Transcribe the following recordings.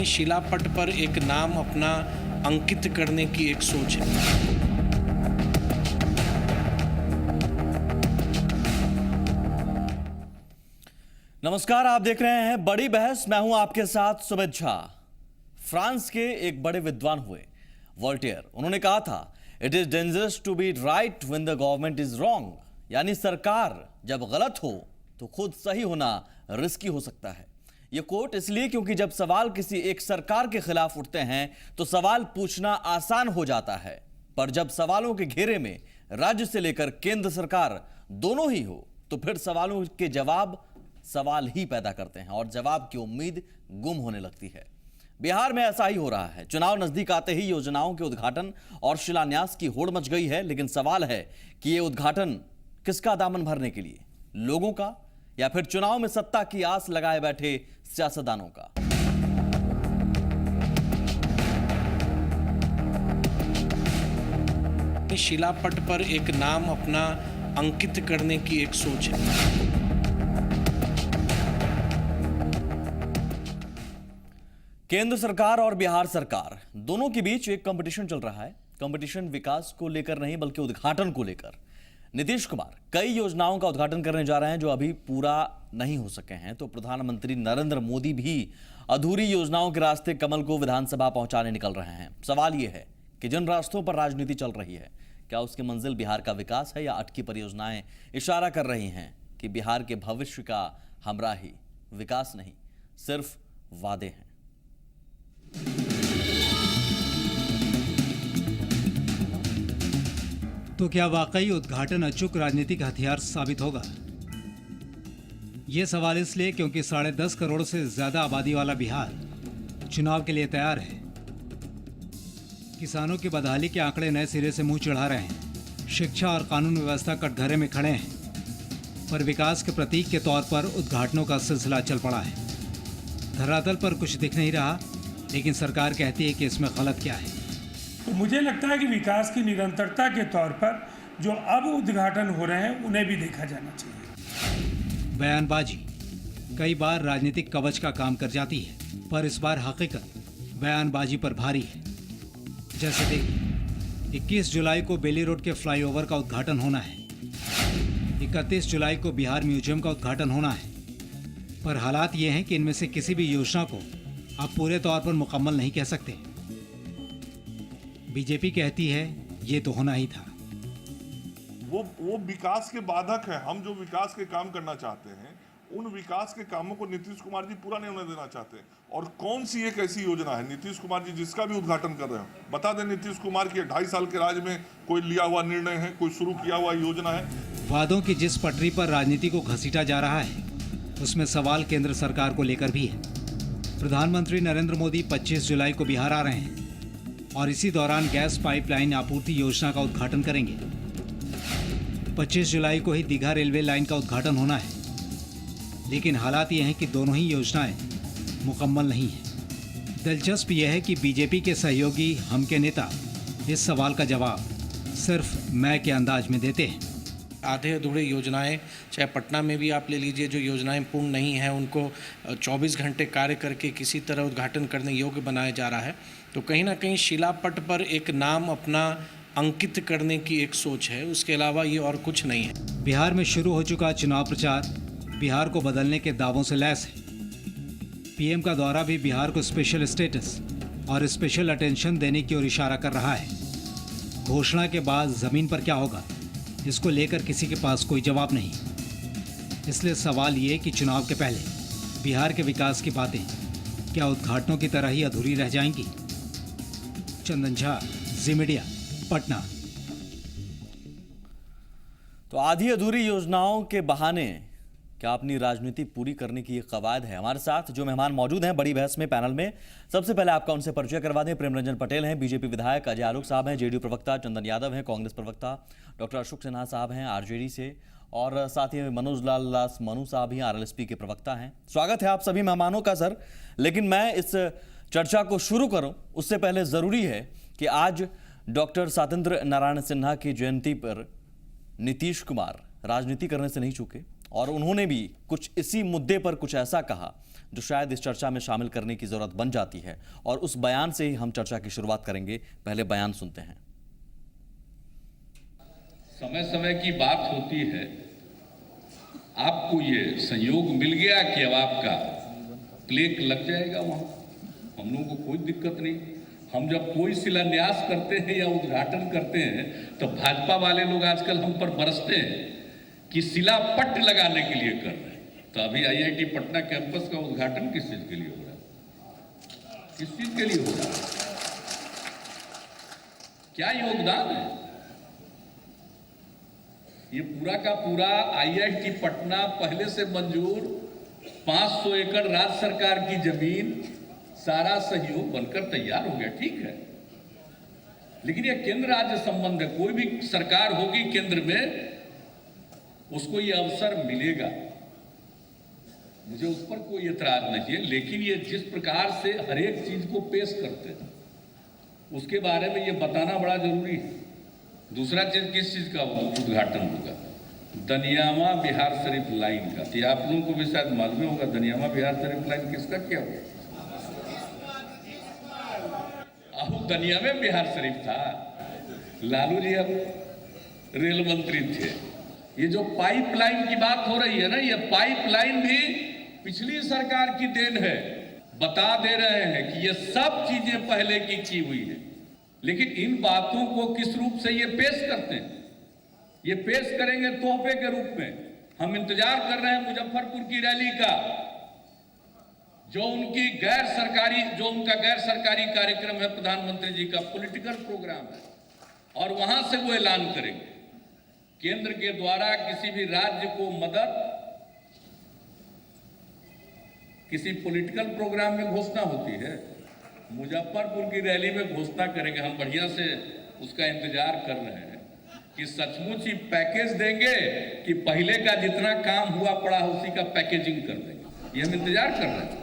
शिलापट पर एक नाम अपना अंकित करने की एक सोच है। नमस्कार, आप देख रहे हैं बड़ी बहस। मैं हूं आपके साथ सुमित झा। फ्रांस के एक बड़े विद्वान हुए वोल्टेयर। उन्होंने कहा था, it is dangerous to be right when the government is wrong. यानी सरकार जब गलत हो तो खुद सही होना रिस्की हो सकता है। यह कोट इसलिए क्योंकि जब सवाल किसी एक सरकार के खिलाफ उठते हैं तो सवाल पूछना आसान हो जाता है, पर जब सवालों के घेरे में राज्य से लेकर केंद्र सरकार दोनों ही हो तो फिर सवालों के जवाब सवाल ही पैदा करते हैं और जवाब की उम्मीद गुम होने लगती है। बिहार में ऐसा ही हो रहा है। चुनाव नजदीक आते ही योजनाओं के उद्घाटन और शिलान्यास की होड़ मच गई है, लेकिन सवाल है कि यह उद्घाटन किसका दामन भरने के लिए, लोगों का या फिर चुनाव में सत्ता की आस लगाए बैठे सियासतदानों का। शिलापट पर एक नाम अपना अंकित करने की एक सोच है। केंद्र सरकार और बिहार सरकार दोनों के बीच एक कंपटीशन चल रहा है। कंपटीशन विकास को लेकर नहीं बल्कि उद्घाटन को लेकर। नीतीश कुमार कई योजनाओं का उद्घाटन करने जा रहे हैं जो अभी पूरा नहीं हो सके हैं, तो प्रधानमंत्री नरेंद्र मोदी भी अधूरी योजनाओं के रास्ते कमल को विधानसभा पहुंचाने निकल रहे हैं। सवाल यह है कि जिन रास्तों पर राजनीति चल रही है, क्या उसकी मंजिल बिहार का विकास है या अटकी परियोजनाएं इशारा कर रही हैं कि बिहार के भविष्य का हमराही विकास नहीं, सिर्फ वादे हैं। तो क्या वाकई उद्घाटन अचूक राजनीतिक हथियार साबित होगा? यह सवाल इसलिए क्योंकि 10.5 करोड़ से ज्यादा आबादी वाला बिहार चुनाव के लिए तैयार है। किसानों की बदहाली के आंकड़े नए सिरे से मुंह चढ़ा रहे हैं। शिक्षा और कानून व्यवस्था कटघरे में खड़े हैं, पर विकास के प्रतीक के तौर पर उद्घाटनों का सिलसिला चल पड़ा है। धरातल पर कुछ दिख नहीं रहा, लेकिन सरकार कहती है कि इसमें गलत क्या है। तो मुझे लगता है कि विकास की निरंतरता के तौर पर जो अब उद्घाटन हो रहे हैं उन्हें भी देखा जाना चाहिए। बयानबाजी कई बार राजनीतिक कवच का काम कर जाती है, पर इस बार हकीकत बयानबाजी पर भारी है। जैसे देखिए, 21 जुलाई को बेली रोड के फ्लाईओवर का उद्घाटन होना है। 31 जुलाई को बिहार म्यूजियम का उद्घाटन होना है, पर हालात ये हैं कि इनमें से किसी भी योजना को आप पूरे तौर पर मुकम्मल नहीं कह सकते। बीजेपी कहती है ये तो होना ही था। वो विकास के बाधक है। हम जो विकास के काम करना चाहते हैं, उन विकास के कामों को नीतीश कुमार जी पूरा नहीं होने देना चाहते। और कौन सी एक ऐसी योजना है नीतीश कुमार जी जिसका भी उद्घाटन कर रहे हो, बता दें नीतीश कुमार की 2.5 साल के राज में कोई लिया हुआ निर्णय है, कोई शुरू किया हुआ योजना है? वादों की जिस पटरी पर राजनीति को घसीटा जा रहा है, उसमें सवाल केंद्र सरकार को लेकर भी है। प्रधानमंत्री नरेंद्र मोदी 25 जुलाई को बिहार आ रहे हैं और इसी दौरान गैस पाइपलाइन आपूर्ति योजना का उद्घाटन करेंगे। 25 जुलाई को ही दीघा रेलवे लाइन का उद्घाटन होना है, लेकिन हालात ये हैं कि दोनों ही योजनाएं मुकम्मल नहीं हैं। दिलचस्प यह है कि बीजेपी के सहयोगी हम के नेता इस सवाल का जवाब सिर्फ मैं के अंदाज में देते हैं। आधे अधूरे योजनाएं, चाहे पटना में भी आप ले लीजिए, जो योजनाएं पूर्ण नहीं हैं उनको 24 घंटे कार्य करके किसी तरह उद्घाटन करने योग्य बनाया जा रहा है। तो कहीं ना कहीं शिलापट पर एक नाम अपना अंकित करने की एक सोच है, उसके अलावा ये और कुछ नहीं है। बिहार में शुरू हो चुका चुनाव प्रचार बिहार को बदलने के दावों से लैस है। पीएम का दौरा भी बिहार को स्पेशल स्टेटस और स्पेशल अटेंशन देने की ओर इशारा कर रहा है। घोषणा के बाद जमीन पर क्या होगा, इसको लेकर किसी के पास कोई जवाब नहीं। इसलिए सवाल ये कि चुनाव के पहले बिहार के विकास की बातें क्या उद्घाटनों की तरह ही अधूरी रह जाएंगी? चंदन झा, जी मीडिया, पटना। तो आधी अधूरी योजनाओं के बहाने क्या अपनी राजनीति पूरी करने की ये कवायद है? हमारे साथ जो मेहमान मौजूद हैं बड़ी बहस में पैनल में, सबसे पहले आपका उनसे परिचय करवा दें। प्रेम रंजन पटेल हैं, बीजेपी विधायक। अजय आलोक साहब हैं, जेडीयू प्रवक्ता। चंदन यादव हैं, कांग्रेस प्रवक्ता। डॉक्टर अशोक सिन्हा साहब हैं, आरजेडी से। और साथ ही मनोज लाल दास मनु साहब भी आरएलएसपी के प्रवक्ता हैं। स्वागत है आप सभी मेहमानों का सर। लेकिन मैं इस चर्चा को शुरू करूं उससे पहले जरूरी है कि आज डॉक्टर सत्येंद्र नारायण सिन्हा की जयंती पर नीतीश कुमार राजनीति करने से नहीं चूके और उन्होंने भी कुछ इसी मुद्दे पर कुछ ऐसा कहा जो शायद इस चर्चा में शामिल करने की जरूरत बन जाती है, और उस बयान से ही हम चर्चा की शुरुआत करेंगे। पहले बयान सुनते हैं। समय समय की बात होती है, आपको ये संयोग मिल गया कि अब आपका प्लेग लग जाएगा वहां, हम लोगों को कोई दिक्कत नहीं। हम जब कोई शिलान्यास करते हैं या उद्घाटन करते हैं तो भाजपा वाले लोग आजकल हम पर बरसते हैं कि शिलापट लगाने के लिए कर रहे हैं। तो अभी आईआईटी पटना कैंपस का उद्घाटन किस चीज के लिए हो रहा है? किस चीज के लिए हो रहा है? क्या योगदान है? ये पूरा का पूरा आईआईटी पटना पहले से मंजूर 500 एकड़ राज्य सरकार की जमीन, सारा सहयोग बनकर तैयार हो गया, ठीक है। लेकिन ये केंद्र राज्य संबंध है, कोई भी सरकार होगी केंद्र में, उसको ये अवसर मिलेगा, मुझे उस पर कोई एतराज नहीं है। लेकिन ये जिस प्रकार से हर एक चीज को पेश करते हैं उसके बारे में ये बताना बड़ा जरूरी है। दूसरा चीज, किस चीज का उद्घाटन होगा? दनियामा बिहार शरीफ लाइन का। तो आप लोगों को भी शायद मालूम होगा दनियामा बिहार शरीफ लाइन किसका क्या हुआ? दनिया में बिहार शरीफ था, लालू जी अब रेल मंत्री थे। ये जो पाइपलाइन की बात हो रही है ना, ये पाइपलाइन भी पिछली सरकार की देन है। बता दे रहे हैं कि ये सब चीजें पहले की हुई है, लेकिन इन बातों को किस रूप से ये पेश करते हैं? ये पेश करेंगे तोहफे के रूप में। हम इंतजार कर रहे हैं मुजफ्फरपुर की रैली का, जो उनका गैर सरकारी कार्यक्रम है, प्रधानमंत्री जी का पॉलिटिकल प्रोग्राम है, और वहां से वो ऐलान करेंगे। केंद्र के द्वारा किसी भी राज्य को मदद किसी पॉलिटिकल प्रोग्राम में घोषणा होती है, मुजफ्फरपुर की रैली में घोषणा करेंगे। हम बढ़िया से उसका इंतजार कर रहे हैं कि सचमुच ही पैकेज देंगे कि पहले का जितना काम हुआ पड़ा है उसी का पैकेजिंग कर देंगे। ये हम इंतजार कर रहे हैं।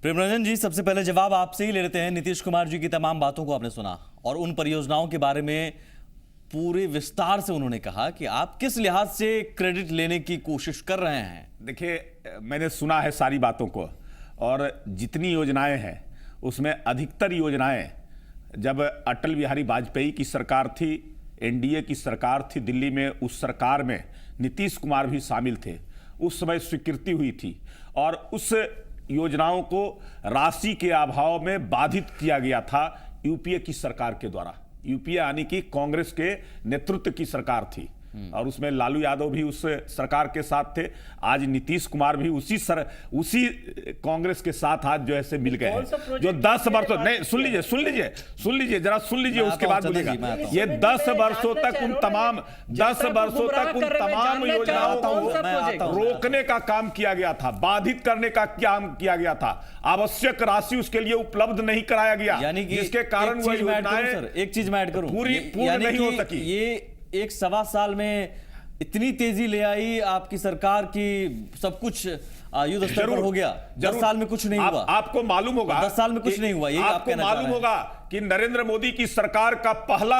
प्रेमरंजन जी, सबसे पहले जवाब आपसे ही ले लेते हैं। नीतीश कुमार जी की तमाम बातों को आपने सुना और उन परियोजनाओं के बारे में पूरे विस्तार से उन्होंने कहा कि आप किस लिहाज से क्रेडिट लेने की कोशिश कर रहे हैं। देखिए, मैंने सुना है सारी बातों को, और जितनी योजनाएं हैं उसमें अधिकतर योजनाएं जब अटल बिहारी वाजपेयी की सरकार थी, एनडीए की सरकार थी दिल्ली में, उस सरकार में नीतीश कुमार भी शामिल थे, उस समय स्वीकृति हुई थी और उस योजनाओं को राशि के अभाव में बाधित किया गया था यूपीए की सरकार के द्वारा। यूपीए यानी कि कांग्रेस के नेतृत्व की सरकार थी और उसमें लालू यादव भी उस सरकार के साथ थे। आज नीतीश कुमार भी उसी कांग्रेस के साथ आज जो है मिल गए हैं। जो 10 वर्षों, नहीं, सुन लीजिए जरा सुन लीजिए, उसके बाद बोलिएगा। ये 10 वर्षों तक उन तमाम योजनाओं को रोकने का काम किया गया था, बाधित करने का काम किया गया था, आवश्यक राशि उसके लिए उपलब्ध नहीं कराया गया, यानी कि जिसके कारण वह योजनाएं एक चीज मैं ऐड करूं, पूरी नहीं हो सकी। ये 1.25 साल में इतनी तेजी ले आई आपकी सरकार की, सब कुछ युद्ध स्तर पर हो गया। 10 साल में कुछ नहीं हुआ। आपको मालूम होगा 10 साल में कुछ नहीं हुआ, आपको मालूम होगा कि नरेंद्र मोदी की सरकार का पहला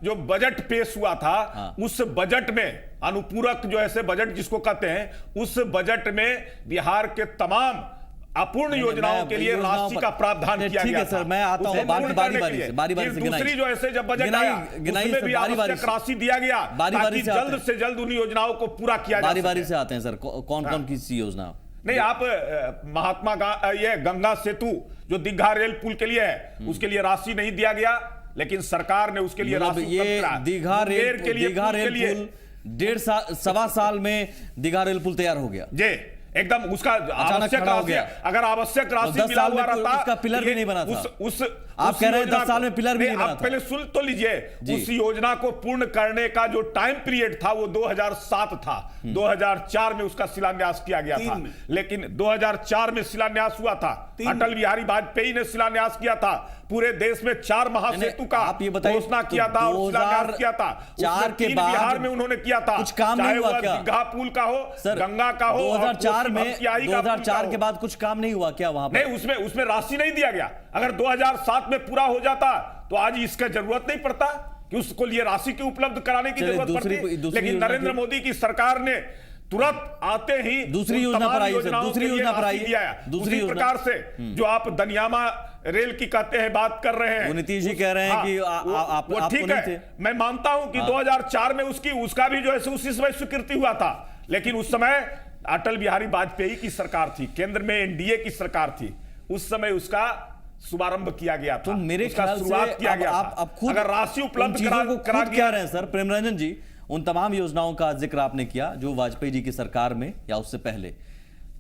जो बजट पेश हुआ था, उस बजट में अनुपूरक जो ऐसे बजट जिसको कहते हैं, उस बजट में बिहार के तमाम अपूर्ण योजनाओं के लिए राशि का प्रावधान किया गया। ठीक है सर, मैं आता हूं बारी-बारी से। दूसरी जो ऐसे जब बजट आया उसमें भी आवश्यक राशि दिया गया ताकि जल्द से जल्द उन योजनाओं को पूरा किया जाए। बारी से आते हैं सर, कौन की सी योजना? नहीं, आप ये गंगा सेतु जो दीघा रेल पुल के लिए है, उसके लिए राशि नहीं दिया गया, लेकिन सरकार ने उसके लिए राशि दीघा रेल पुल 1.5-1.25 साल में दीघा रेल पुल तैयार हो गया जी, एकदम उसका आवश्यक राशि, अगर आवश्यक राशि मिला हुआ रहता, उसका पिलर भी नहीं बना था। आप कह रहे हैं 10 साल में पिलर भी नहीं बना था। पहले सुन तो लीजिए, उस योजना को पूर्ण करने का जो टाइम पीरियड था वो 2007 था। 2004 में उसका शिलान्यास किया गया था, लेकिन 2004 में शिलान्यास हुआ था, अटल बिहारी वाजपेयी ने शिलान्यास किया था, पूरे देश में 4 महासेतु का घोषणा किया था और शिलान्यास किया था। 4 के बाद बिहार में उन्होंने किया था, कुछ काम नहीं हुआ क्या? दीघा पुल का हो, गंगा का हो, 2004 के बाद कुछ काम नहीं हुआ क्या वहां पर? नहीं, उसमें राशि नहीं दिया गया। अगर 2007 में पूरा हो जाता तो आज इसका जरूरत नहीं पड़ता। कि उसको लिए राशि की उपलब्ध कराने की चलिए, जरूरत दूसरी पड़ती, लेकिन योजना नरेंद्र की- मोदी की सरकार ने तुरंत आते ही दूसरी उन योजना तमाम पर आइए सर, योजनाओं दूसरी के लिए योजना पर राशि आइए। दिया है। दूसरी उसी योजना- प्रकार से जो आप दनियामा रेल की कहते हैं, बात कर रहे हैं, वो नीतीश जी कह रहे हैं कि आप वो ठीक नहीं है, थे। मैं मानता हूं कि 2004 में उसका भी जो है उसी समय स्वीकृति हुआ था, लेकिन उस समय अटल बिहारी वाजपेयी की सरकार थी, केंद्र में एनडीए की सरकार थी, उस समय उसका शुभारंभ किया गया था, तो मेरे उसका ख्याल से शुरुआत किया गया आप था। खुद अगर राशि उन उपलब्ध चीजों को करा खुद कह रहे हैं सर, प्रेमरंजन जी, उन तमाम योजनाओं का जिक्र आपने किया जो वाजपेयी जी की सरकार में या उससे पहले,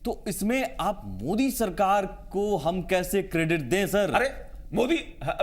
तो इसमें आप मोदी सरकार को हम कैसे क्रेडिट दें सर? अरे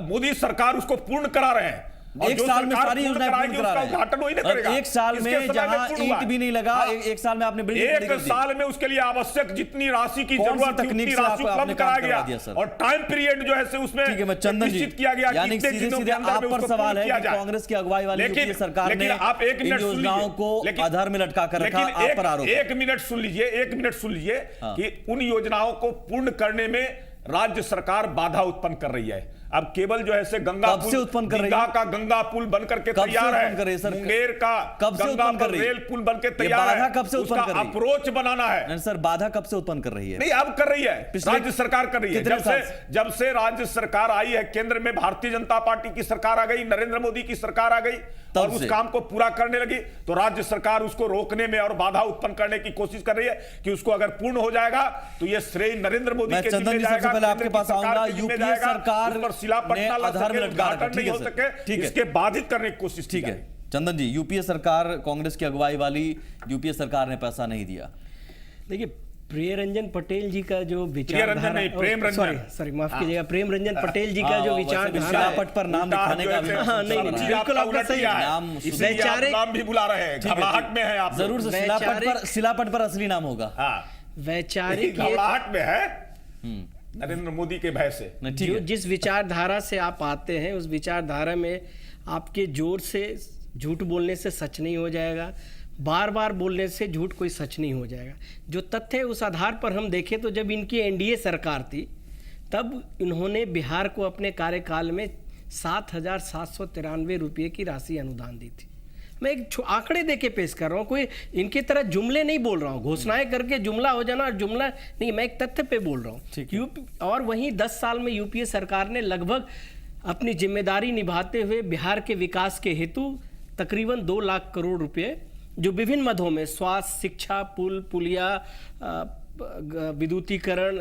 मोदी सरकार उसको पूर्ण करा रहे हैं। और एक जो साल में सरकार सारी पूर्ण योजनाएं कराएगी, पूर्ण करा उसका रहे उद्घाटन वही ना हैं। और करेगा। एक साल इसके में समय जहां पूर्ण हुआ ईंट है। भी नहीं लगा, हाँ। एक साल में आपने बिल्डिंग खड़ी एक कर दी। साल में उसके लिए आवश्यक जितनी राशि की कौन सी जरूरत थी तकनीक उतनी से राशि आपने उपलब्ध काम कराया करवा दिया, गया सर? और टाइम पीरियड जो है से उसमें ठीक है, मैं चंदन जी, निश्चित किया गया कि यानी इतने सीधे दिनों सीधे के अंदर आप में पर उसको सवाल पूर्ण है किया कि जाए। कांग्रेस की अगुवाई वाली लेकिन- यूपीए सरकार ने लेकिन आप एक इन मिनट सुन योजनाओं लीजिए। को लेकिन- आधार में लटका कर रखा, लेकिन आप पर आरोप है। एक मिनट सुन लीजिए कि उन योजनाओं को पूर्ण करने में राज्य सरकार बाधा उत्पन्न कर रही है। अब केवल जो है से गंगा कब से उत्पन्न कर रही है? दीघा का गंगा पुल बनकर के कब से तैयार उत्पन्न कर रही है, सर? मुंगेर का कब से गंगा उत्पन्न कर रही है? रेल पुल बनकर ये तैयार है। बाधा कब से उत्पन्न उसका कर रही है? अप्रोच बनाना है। नहीं सर, बाधा कब से उत्पन्न कर रही है? नहीं, अब कर रही है, पिछले राज्य सरकार कर रही है। कितने साल से? जब से राज्य सरकार आई है, केंद्र में भारतीय जनता पार्टी की सरकार आ गई, नरेंद्र मोदी की सरकार आ गई और उस से। काम को पूरा करने लगी, तो राज्य सरकार उसको रोकने में और बाधा उत्पन्न करने की कोशिश कर रही है कि उसको अगर पूर्ण हो जाएगा तो ये श्रेय नरेंद्र मोदी मैं के चंदन जिम्मे जी सबसे जाएगा, पहले आपके केंद्र पास की सरकार आऊंगा। के जिम्मे यूपीए जाएगा, सरकार उस पर शिलापट ने ना लग आधार में सके, लटका रखा। उद्घाटन नहीं हो ठीक है, सके, ठीक है। इसके बाधित करने की कोशिश की ठीक है जाए। चंदन जी, यूपीए सरकार, कांग्रेस की अगुवाई वाली यूपीए सरकार ने पैसा नहीं दिया। देखिए, प्रियरंजन पटेल जी का जो प्रियरंजन नहीं, प्रेम रंजन। सॉरी माफ कीजिएगा, प्रेम रंजन पटेल जी का हाँ, जो वैसे भी विचारधारा शिलापट पर नाम लिखाने का भी हाँ, नहीं, मसला है। बिल्कुल आपका सही है। नाम इसलिए आप वैचारिक- नाम भी बुला रहे हैं, ठीक है, घबराहट में है आप लोग। जरूर से वैचारिक- शिलापट पर असली नाम होगा। हाँ, वैचारिक ये घबराहट में है नरेंद्र मोदी के भय से। नहीं, ठीक है। जिस विचारधारा से आप आते हैं, उस विचारधारा में आपके जोर से झूठ बोलने से सच नहीं हो जाएगा, बार बार बोलने से झूठ कोई सच नहीं हो जाएगा। जो तथ्य है उस आधार पर हम देखें तो जब इनकी एनडीए सरकार थी तब इन्होंने बिहार को अपने कार्यकाल में 7,793 रुपये की राशि अनुदान दी थी। मैं एक आंकड़े दे के पेश कर रहा हूँ, कोई इनकी तरह जुमले नहीं बोल रहा हूँ, घोषणाएं करके जुमला हो जाना और जुमला नहीं, मैं एक तथ्य पे बोल रहा हूँ। यूपी और वहीं 10 साल में यूपीए सरकार ने लगभग अपनी जिम्मेदारी निभाते हुए बिहार के विकास के हेतु तकरीबन 2 लाख करोड़ रुपए जो विभिन्न मदों में स्वास्थ्य, शिक्षा, पुल पुलिया, विद्युतीकरण,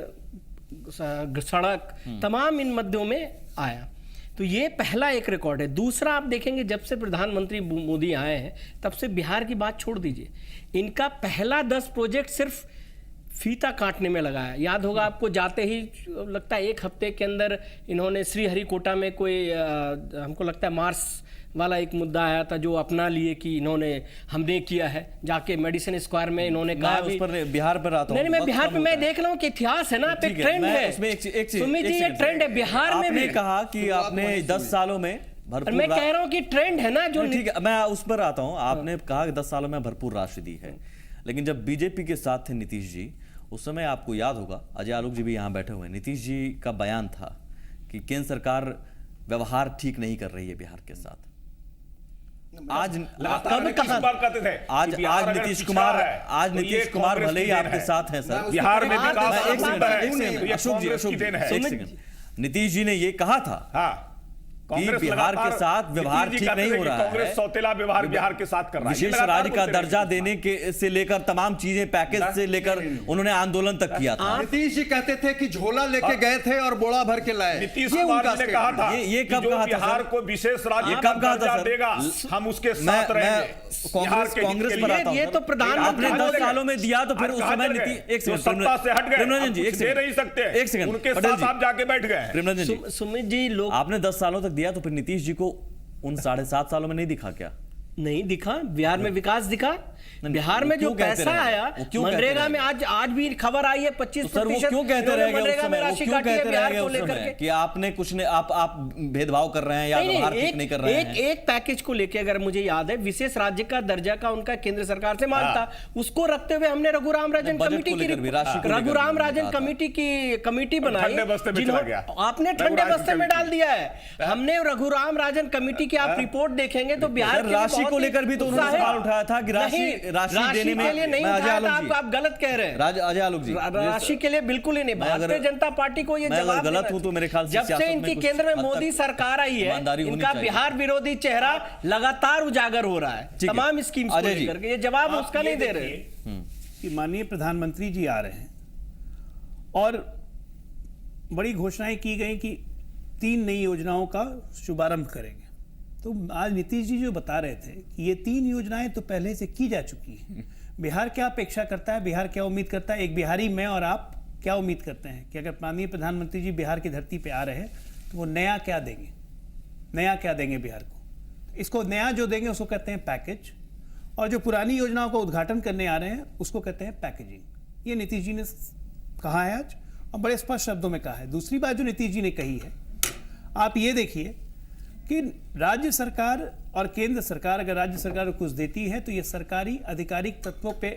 सड़क, तमाम इन मदों में आया। तो ये पहला एक रिकॉर्ड है। दूसरा आप देखेंगे जब से प्रधानमंत्री मोदी आए हैं तब से बिहार की बात छोड़ दीजिए, इनका पहला 10 प्रोजेक्ट सिर्फ फीता काटने में लगाया। याद होगा आपको, जाते ही लगता है 1 हफ्ते के अंदर इन्होंने श्रीहरिकोटा में कोई हमको लगता है मार्स वाला एक मुद्दा आया था जो अपना लिए कि इन्होंने हमने किया है, जाके मेडिसिन स्क्वायर में इन्होंने कहा उस पर बिहार पर आता हूं। नहीं, मैं बिहार पे मैं देख रहा हूँ कि इतिहास है ना, पे ट्रेंड है सुमित जी, ये ट्रेंड है बिहार में भी। कहा कि आपने 10 सालों में भरपूर, मैं कह रहा हूँ कि ट्रेंड है ना जो। ठीक है, मैं उस पर आता हूँ। आपने कहा कि 10 सालों में भरपूर राशि दी है, लेकिन जब बीजेपी के साथ थे नीतीश जी, उस समय आपको याद होगा, अजय आलोक जी भी यहाँ बैठे हुए हैं, नीतीश जी का बयान था कि केंद्र सरकार व्यवहार ठीक नहीं कर रही है बिहार के साथ। आज नीतीश कुमार भले ही आपके साथ हैं सर, बिहार में नीतीश जी ने ये कहा था कि बिहार के साथ व्यवहार ठीक नहीं हो रहा है, कांग्रेस सौतेला व्यवहार बिहार के साथ कर रहा है, विशेष राज्य का दर्जा देने के से लेकर तमाम चीजें, पैकेज से लेकर उन्होंने आंदोलन तक किया था। नीतीश जी कहते थे कि झोला लेके गए थे और बोड़ा भर के लाए। नीतीश कुमार जी ने कहा था ये कब कहा था बिहार को विशेष राज्य का दर्जा देगा, हम उसके साथ रहेंगे। कांग्रेस पर आता हूं। ये तो प्रधानमंत्री आपने 10 सालों में दिया तो फिर उस समय नीति सत्ता से हट गए, प्रेमरंजन जी दे नहीं सकते, एक सेकंड, उनके साथ आप जाके बैठ गए। प्रेमरंजन जी, सुमित जी, लोग आपने 10 सालों तक दिया तो फिर नीतीश जी को उन 7.5 सालों में नहीं दिखा क्या? नहीं दिखा, बिहार में विकास दिखा। बिहार में जो क्यों कहते पैसा रहे? आया वो क्यों कहते मनरेगा में, रहे? आज भी खबर आई है 25% सर वो क्यों कहते रह गए उस मनरेगा में समय? वो राशि क्यों काटी है कहते रह बिहार गए को उस लेकर समय के? कि आपने कुछ ने आप भेदभाव कर रहे हैं या व्यवहार ठीक नहीं कर रहे हैं? एक पैकेज को लेके अगर मुझे याद है, विशेष राज्य का दर्जा का उनका केंद्र सरकार से मांग था, उसको रखते हुए हमने रघुराम राजन बजट कमेटी को लेकर भी, राशि को की लेकर रघुराम भी राजन कहा था। कमेटी की कमेटी बनाई, ठंडे बस्ते में चला गया। आपने ठंडे बस्ते में डाल दिया है। हमने रघुराम राजन कमेटी की आप रिपोर्ट देखेंगे तो बिहार के लिए राशि बहुत को ही लेकर भी तो उन्होंने उत्साह है। सवाल उठाया था कि राशि नहीं, देने में के लिए नहीं मैं अजय उठाया था, आलोक जी, आप गलत कह रहे हैं। अजय आलोक जी, राशि के लिए बिल्कुल ही नहीं। मैं अगर- भारतीय जनता पार्टी को ये मैं अगर जवाब गलत देना हूं तो मेरे ख्याल से जब सियासत से में इनकी कुछ केंद्र में हद मोदी तक सरकार आई है, ईमानदारी होनी इनका चाहिए। बिहार विरोधी चेहरा लगातार उजागर हो रहा है ठीक है। तमाम स्कीम्स को अजय जी। लेकर के। ये जवाब आप उसका ये नहीं दे रहे। देखिए कि माननीय प्रधानमंत्री जी आ रहे हैं और बड़ी घोषणाएं की गई कि 3 नई योजनाओं का शुभारंभ करेंगे। तो आज नीतीश जी जो बता रहे थे कि ये 3 योजनाएं तो पहले से की जा चुकी हैं। बिहार क्या अपेक्षा करता है, बिहार क्या उम्मीद करता है, एक बिहारी मैं और आप क्या उम्मीद करते हैं कि अगर माननीय प्रधानमंत्री जी बिहार की धरती पे आ रहे हैं तो वो नया क्या देंगे, नया क्या देंगे बिहार को? इसको नया जो देंगे उसको कहते हैं पैकेज, और जो पुरानी योजनाओं का उद्घाटन करने आ रहे हैं उसको कहते हैं पैकेजिंग। ये नीतीश जी ने कहा है आज, और बड़े स्पष्ट शब्दों में कहा है। दूसरी बात जो नीतीश जी ने कही है, आप ये देखिए कि राज्य सरकार और केंद्र सरकार अगर राज्य सरकार को कुछ देती है तो ये सरकारी आधिकारिक तत्वों पे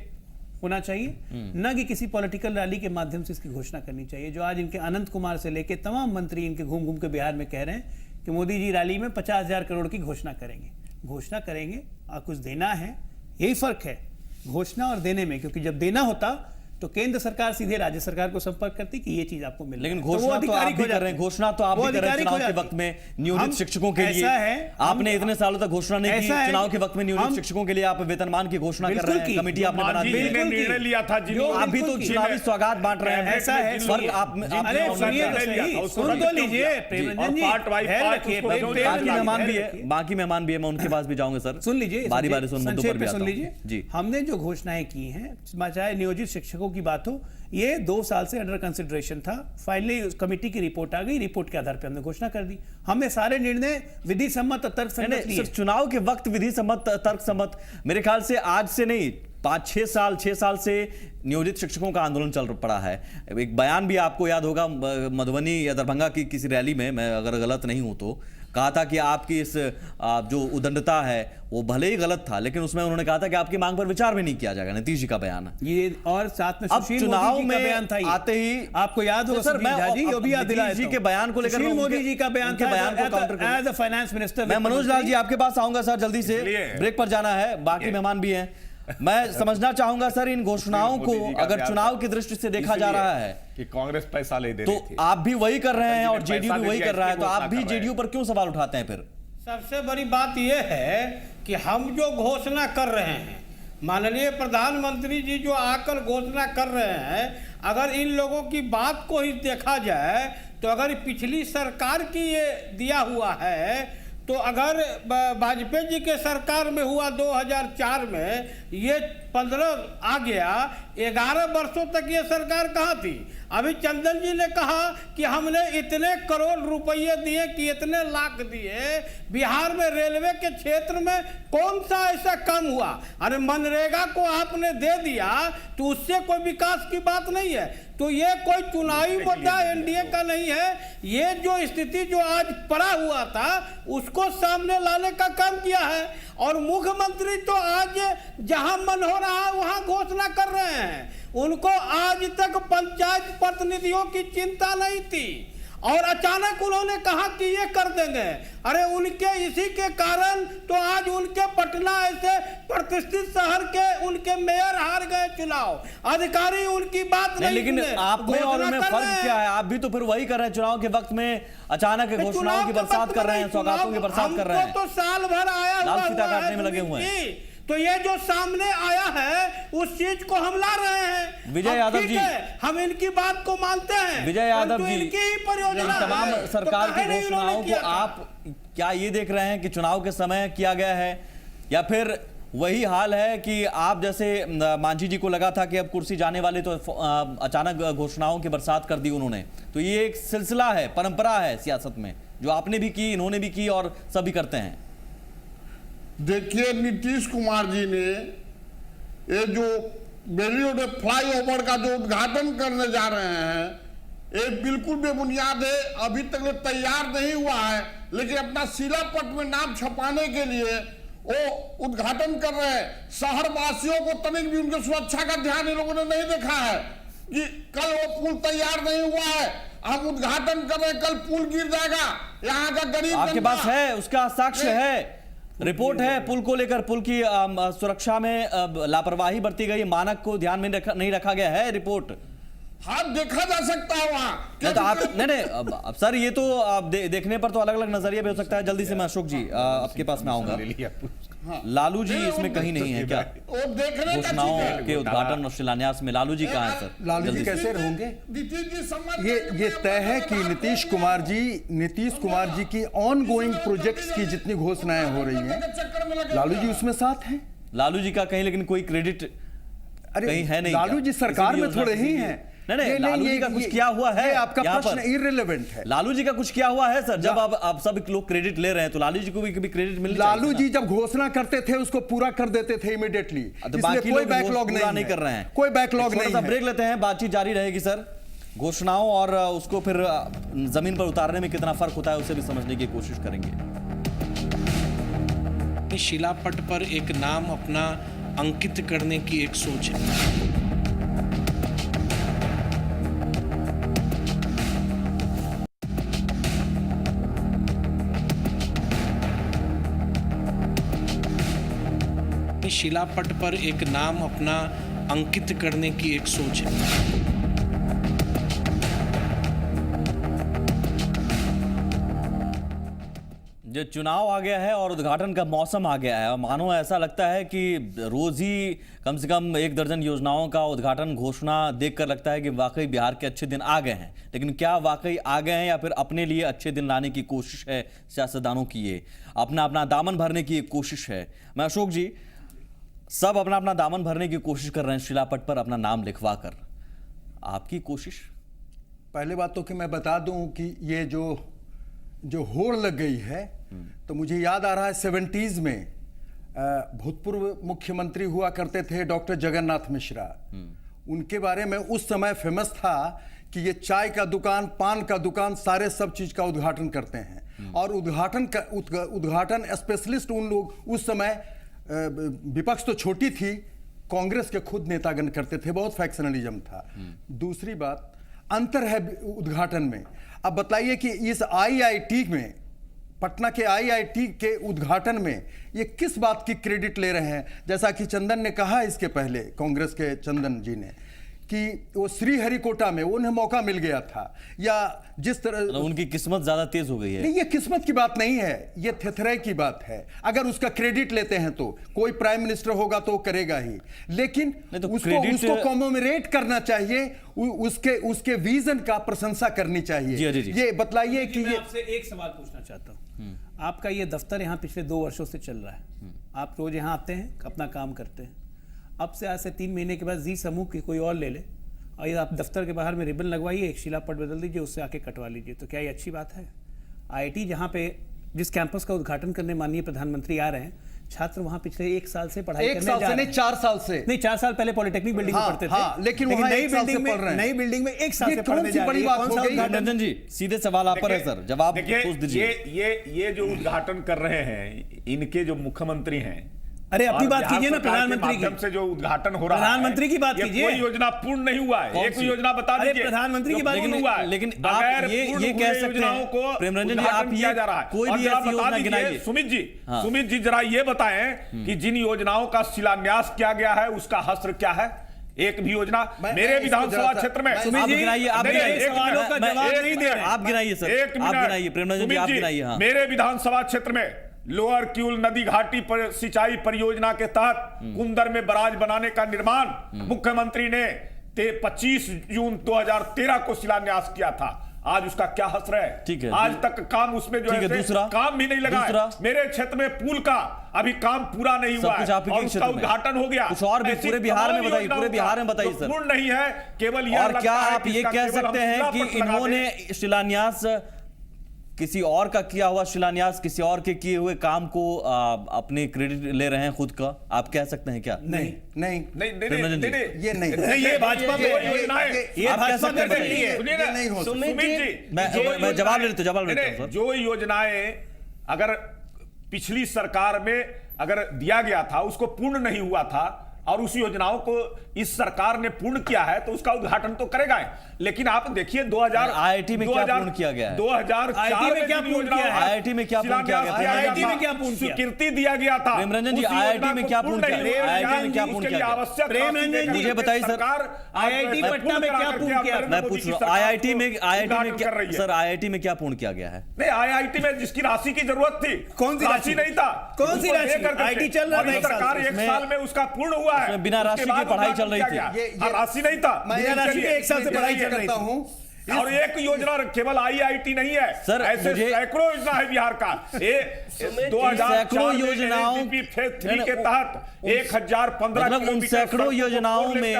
होना चाहिए, न कि किसी पॉलिटिकल रैली के माध्यम से इसकी घोषणा करनी चाहिए। जो आज इनके अनंत कुमार से लेके तमाम मंत्री इनके घूम घूम के बिहार में कह रहे हैं कि मोदी जी रैली में 50,000 करोड़ की घोषणा करेंगे और कुछ देना है। यही फर्क है घोषणा और देने में, क्योंकि जब देना होता तो केंद्र सरकार सीधे राज्य सरकार को संपर्क करती कि ये चीज आपको मिल लेकिन रहा है। घोषणा तो आप भी कर रहे हैं, घोषणा तो आप भी कर रहे हैं आधिकारिक चुनाव हो के जाती। वक्त में नियोजित हम- शिक्षकों के लिए। ऐसा है, आपने हम- इतने सालों तक घोषणा नहीं की, ऐसा है, चुनाव के वक्त में नियोजित हम- शिक्षकों के लिए आप वेतनमान की घोषणा कर बिल्कुल रहे हैं, की। कमेटी आपने बना दी मांझी है। ने निर्णय लिया था जो आप भी तो बिल्कुल की। चुनावी सौगात बांट रहे हैं। ऐसा है, फर्क सुनिए। आप अरे सुनिए तो सही, सुन तो लीजिए प्रेमरंजन जी, धैर्य रखिए, बाकी मेहमान भी है, रखिए। बाकी मेहमान भी है, मैं उनके पास भी जाऊंगा सर। सुन लीजिए, बारी बारी से उन मुद्दों पर भी आता सुन हूं। लीजिए जी, हमने जो घोषणाएं की हैं, चाहे नियोजित शिक्षकों की बात हो, ये 2 साल से अंडर कंसिडरेशन था। फाइनली कमेटी की रिपोर्ट आ गई, रिपोर्ट के आधार पर हमने घोषणा कर दी। हमने सारे निर्णय विधि सम्मत और तर्क सम्मत नहीं, लिए। सिर्फ चुनाव के वक्त विधि सम्मत तर्क सम्मत, मेरे ख्याल से आज से नहीं 5-6 साल से नियोजित शिक्षकों का आंदोलन चल पड़ा है। एक बयान भी आपको याद होगा मधुबनी या दरभंगा की किसी रैली में, मैं अगर गलत नहीं हूं तो, कहा था कि आपकी इस जो उदंडता है वो भले ही गलत था, लेकिन उसमें उन्होंने कहा था कि आपकी मांग पर विचार भी नहीं किया जाएगा। नीतीश जी का बयान है ये, और साथ में अब सुशील चुनाव मोदी जी का में बयान था ये। आते ही आपको याद होगा सर, सुशील मैं झा जी, अब वो भी याद नीतीश दिलाया जी था। के बयान को लेकर सुशील मैं मोदी उनके- जी का बयान उनके था बयान को काउंटर करूं। As a finance minister. मैं मनोज लाल जी आपके पास आऊंगा सर जल्दी से, इसलिए। ब्रेक पर जाना है, बाकी मेहमान भी हैं। मैं समझना चाहूंगा सर, इन घोषणाओं को मोदी जी का अगर बयान चुनाव था। की दृष्टि से देखा जा इसलिए रहा है कि कांग्रेस पैसा ले दे तो रही थी। आप भी वही कर रहे हैं और पैसा जेडीयू भी दे वही दिया, कर रहा है, तो इसलिए आप घोषणा भी कर रहे जेडीयू पर क्यों सवाल उठाते हैं फिर? सबसे बड़ी बात यह है कि हम जो घोषणा कर रहे हैं, माननीय प्रधानमंत्री जी जो आकर घोषणा कर रहे हैं, अगर इन लोगों की बात को ही देखा जाए तो अगर पिछली सरकार की ये दिया हुआ है, तो अगर वाजपेयी जी के सरकार में हुआ 2004 में, ये 15 आ गया, 11 वर्षों तक ये सरकार कहाँ थी? अभी चंदन जी ने कहा कि हमने इतने करोड़ रुपए दिए कि इतने लाख दिए। बिहार में रेलवे के क्षेत्र में कौन सा ऐसा काम हुआ? अरे मनरेगा को आपने दे दिया तो उससे कोई विकास की बात नहीं है। तो ये कोई चुनावी मुद्दा एनडीए का नहीं है। ये जो स्थिति जो आज पड़ा हुआ था उसको सामने लाने का काम किया है, और मुख्यमंत्री तो आज जहां मन हो रहा है वहां घोषणा कर रहे हैं। उनको आज तक पंचायत प्रतिनिधियों की चिंता नहीं थी, और अचानक उन्होंने कहा कि ये कर देंगे। अरे उनके इसी के कारण तो आज उनके पटना ऐसे प्रतिष्ठित शहर के उनके मेयर हार गए चुनाव, अधिकारी उनकी बात नहीं लेकिन सुने। आप में और घोषणा उनमें कर फर्क रहे हैं। क्या है? आप भी तो फिर वही कर रहे हैं, चुनाव के वक्त में अचानक घोषणाओं की बरसात कर रहे हैं, सौगातों की बरसात कर रहे हैं, तो साल भर आया लाल हुआ फीता हुआ काटने में है लगे हुए हैं। जी। तो ये जो सामने आया है उस चीज को हम ला रहे हैं। विजय अब यादव ठीक जी, है, हम इनकी बात को मानते हैं। विजय यादव परंतु जी, इनकी ही परियोजना इन तमाम है, तो सरकार काहे की नहीं घोषणाओं उन्होंने को किया था? आप क्या ये देख रहे हैं कि चुनाव के समय किया गया है, या फिर वही हाल है कि आप जैसे मांझी जी को लगा था कि अब कुर्सी जाने वाली, तो अचानक घोषणाओं की बरसात कर दी उन्होंने? तो ये एक सिलसिला है, परंपरा है सियासत में, जो आपने भी की, इन्होंने भी की और सभी करते हैं। देखिए, नीतीश कुमार जी ने ये जो बेलियो डे फ्लाईओवर का जो उद्घाटन करने जा रहे हैं ये बिल्कुल बेबुनियाद है, अभी तक ये तैयार नहीं हुआ है, लेकिन अपना शिलापट में नाम छपाने के लिए वो उद्घाटन कर रहे हैं। शहर वासियों को तनिक भी उनकी सुरक्षा का ध्यान इन लोगों ने नहीं देखा है कि कल वो पुल तैयार नहीं हुआ है, हम उद्घाटन कर रहे, कल पुल गिर जाएगा, यहाँ का गरीब आपके पास है, उसका साक्ष्य है, रिपोर्ट है पुल को लेकर, पुल की सुरक्षा में लापरवाही बरती गई, मानक को ध्यान में नहीं रखा गया है, रिपोर्ट हाँ देखा जा सकता है वहाँ। नहीं तो आप नहीं अब सर ये तो आप देखने पर तो अलग अलग नजरिया भी हो सकता है। जल्दी से मैं अशोक जी आपके पास में आऊंगा। लालू जी इसमें कहीं नहीं है क्या? घोषणाओं के उद्घाटन और शिलान्यास में लालू जी कहाँ है सर? लालू जी कैसे रहेंगे? ये तय है कि नीतीश कुमार जी की ऑन गोइंग प्रोजेक्ट्स की जितनी घोषणाएं हो रही हैं लालू जी उसमें साथ हैं। लालू जी का कहीं लेकिन कोई क्रेडिट कहीं है नहीं। लालू जी सरकार में थोड़े ही हैं। नहीं लालू जी का कुछ किया हुआ है? आपका प्रश्न इररिलेवेंट है। लालू जी का कुछ किया हुआ है सर? जब आप सब लोग क्रेडिट ले रहे हैं तो लालू जी को भी क्रेडिट मिलना चाहिए। लालू जी जब घोषणा करते थे उसको पूरा कर देते थे इमीडिएटली। बाकी कोई बैकलॉग नहीं कर रहे हैं, कोई बैकलॉग नहीं है। ब्रेक लेते हैं, बातचीत जारी रहेगी सर। घोषणाओं और उसको फिर जमीन पर उतारने में कितना फर्क होता है उसे भी समझने की कोशिश करेंगे। शिलापट पर एक नाम अपना अंकित करने की एक सोच है। शिलापट पर एक नाम अपना अंकित करने की एक सोच है। जो चुनाव आ गया है और उद्घाटन का मौसम आ गया है और मानो ऐसा लगता है कि रोज ही कम से कम 1 दर्जन योजनाओं का उद्घाटन घोषणा देखकर लगता है कि वाकई बिहार के अच्छे दिन आ गए हैं। लेकिन क्या वाकई आ गए हैं या फिर अपने लिए अच्छे दिन लाने की कोशिश है सियासतदानों की? ये अपना दामन भरने की एक कोशिश है। मैं अशोक जी, सब अपना दामन भरने की कोशिश कर रहे हैं शिलापट पर अपना नाम लिखवा कर, आपकी कोशिश? पहले बात तो कि मैं बता दूं कि ये जो होड़ लग गई है तो मुझे याद आ रहा है 70s में भूतपूर्व मुख्यमंत्री हुआ करते थे डॉक्टर जगन्नाथ मिश्रा। उनके बारे में उस समय फेमस था कि ये चाय का दुकान, पान का दुकान, सारे सब चीज का उद्घाटन करते हैं। और उद्घाटन स्पेशलिस्ट उन लोग उस समय, विपक्ष तो छोटी थी, कांग्रेस के खुद नेतागण करते थे, बहुत फैक्शनलिज्म था। दूसरी बात, अंतर है उद्घाटन में। अब बताइए कि इस आईआईटी में, पटना के आईआईटी के उद्घाटन में ये किस बात की क्रेडिट ले रहे हैं? जैसा कि चंदन ने कहा इसके पहले, कांग्रेस के चंदन जी ने, कि वो श्रीहरिकोटा में उन्हें मौका मिल गया था, या जिस तरह उनकी किस्मत ज्यादा तेज हो गई है। नहीं, ये किस्मत की बात नहीं है, ये थेथराई की बात है। अगर उसका क्रेडिट लेते हैं तो कोई प्राइम मिनिस्टर होगा तो करेगा ही, लेकिन तो उसको कॉमेमोरेट करना चाहिए, उसके विजन का प्रशंसा करनी चाहिए। जी। ये बतलाइए कि मैं आपसे एक सवाल पूछना चाहता हूँ। आपका ये दफ्तर यहाँ पिछले 2 वर्षों से चल रहा है, आप रोज यहाँ आते हैं, अपना काम करते हैं। अब से आज से 3 महीने के बाद जी समूह की कोई और ले ले और ये आप दफ्तर के बाहर में रिबन लगवाइए, एक शिलापट बदल दीजिए, उससे आके कटवा लीजिए, तो क्या ये अच्छी बात है? आईआईटी जहाँ पे जिस कैंपस का उद्घाटन करने माननीय प्रधानमंत्री आ रहे हैं, छात्र वहाँ पिछले 1 साल से पढ़ाई करने जा रहे हैं। 4 साल से नहीं, 4 साल पहले पॉलिटेक्निक बिल्डिंग में पढ़ते थे, लेकिन नई बिल्डिंग में 1 साल से पढ़ने जा रहे हैं। रंजन जी, सीधे सवाल आप पर है सर, जवाब पूछ दीजिए। ये जो उद्घाटन कर रहे हैं, इनके जो मुख्यमंत्री हैं, अरे अपनी बात कीजिए ना, प्रधानमंत्री की से जो उद्घाटन हो रहा है, प्रधानमंत्री की बात कीजिए। कोई योजना पूर्ण नहीं हुआ है, एक योजना बता दीजिए। प्रधानमंत्री की बात हुआ है, लेकिन आप ये कह सकते हैं प्रेमरंजन जी, आप ये कोई भी ऐसी योजना गिनाइए। सुमित जी जरा ये बताएं कि जिन योजनाओं का शिलान्यास किया गया है उसका हस्र क्या है? एक भी योजना मेरे विधानसभा क्षेत्र में? आप गिनाइए, आप सवालों का जवाब नहीं दे रहे, आप गिनाइए सर, आप गिनाइए प्रेमरंजन जी, आप गिनाइए। मेरे विधानसभा क्षेत्र में लोअर क्यूल नदी घाटी पर सिंचाई परियोजना के तहत कुंदर में बराज बनाने का निर्माण मुख्यमंत्री ने 25 जून 2013 को शिलान्यास किया था। आज उसका क्या हस्र है? ठीक है, आज तक काम उसमें जो है दूसरा काम भी नहीं लगा है। मेरे क्षेत्र में पुल का अभी काम पूरा नहीं हुआ है और उसका उद्घाटन हो गया। कुछ और भी पूरे बिहार में बताइए, पूरे बिहार में बताइए सर। पूर्ण नहीं है, केवल और क्या आप ये कह सकते हैं कि इन्होंने शिलान्यास किसी और का किया हुआ शिलान्यास, किसी और के किए हुए काम को अपने क्रेडिट ले रहे हैं खुद का, आप कह सकते हैं क्या? नहीं नहीं प्रेमरंजन जी, ये नहीं ये भाजपा पे आप कह सकते हैं, ये नहीं हो सकता। सुमित जी, मैं जवाब लेता हूं सर। जो योजनाएं अगर पिछली सरकार में अगर दिया गया था उसको पूर्ण नहीं हुआ था और उस योजनाओं को इस सरकार ने पूर्ण किया है तो उसका उद्घाटन तो करेगा ही। लेकिन आप देखिए 2000 आईआईटी में क्या पूर्ण किया गया है? 2004 में क्या पूर्ण किया है? आईआईटी में क्या पूर्ण किया गया? आईआईटी में क्या पूर्ण किया? स्वीकृति दिया गया था। प्रेमरंजन जी, आईआईटी में क्या पूर्ण किया? आईआईटी में क्या पूर्ण किया? प्रेमरंजन जी, मुझे बताइए सर, आईआईटी पटना में क्या पूर्ण किया? मैं पूछ रहा हूं, आईआईटी में क्या सर, आईआईटी में क्या पूर्ण किया गया है? नहीं, आईआईटी में जिसकी राशि की जरूरत थी, कौन सी राशि नहीं था, कौन सी राशि? आईटी चल रहा था, सरकार एक साल में उसका पूर्ण हुआ है, बिना राशि की पढ़ाई चल रही थी। राशि नहीं था, बिना राशि के एक साल से पढ़ाई चल रही थी। और एक योजना केवल आईआईटी नहीं है सर, ऐसे सैकड़ों योजना है बिहार का। 2004 योजनाओं फेज 3 के तहत 1015 मतलब उन सैकड़ों योजनाओं में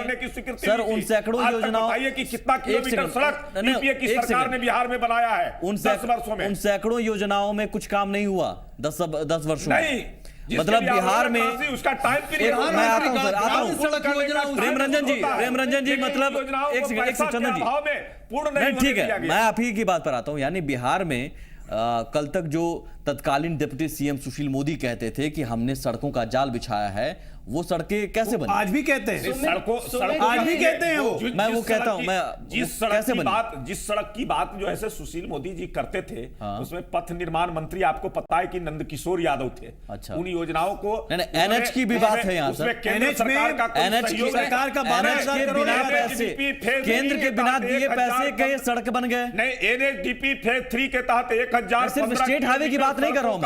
सर, उन सैकड़ों योजनाओं कि कितना किलोमीटर सड़क यूपीए की सरकार ने बिहार में बनाया है उन 10 वर्षों में। उन सैकड़ों योजनाओं में कुछ काम नहीं हुआ 10 वर्षों में। नहीं, मतलब बिहार में उसका टाइम पीरियड, मैं आता हूं प्रेमरंजन जी मतलब एक सेकंड चंदन जी, पूर्ण नहीं ठीक है, मैं आप ही की बात पर आता हूं। यानी बिहार में कल तक जो तत्कालीन डिप्टी सीएम सुशील मोदी कहते थे कि हमने सड़कों का जाल बिछाया है, वो सड़कें कैसे बनी? आज भी कहते हैं, आज भी कहते हैं वो। मैं वो कहता हूं, मैं जिस सड़क की बात जो ऐसे सुशील मोदी जी करते थे, उसमें पथ निर्माण मंत्री आपको पता है कि नंदकिशोर यादव थे। अच्छा, उन योजनाओं को एनएच की भी बात है यहाँ सर, केंद्र सरकार का सरकार का 12,000 करोड़ पैसे, केंद्र के बिना दिए पैसे के सड़क बन गए। नहीं, एनएचडीपी फेज 3 के तहत 1000 सिर्फ स्टेट हाईवे की बात नहीं कर रहा हूं,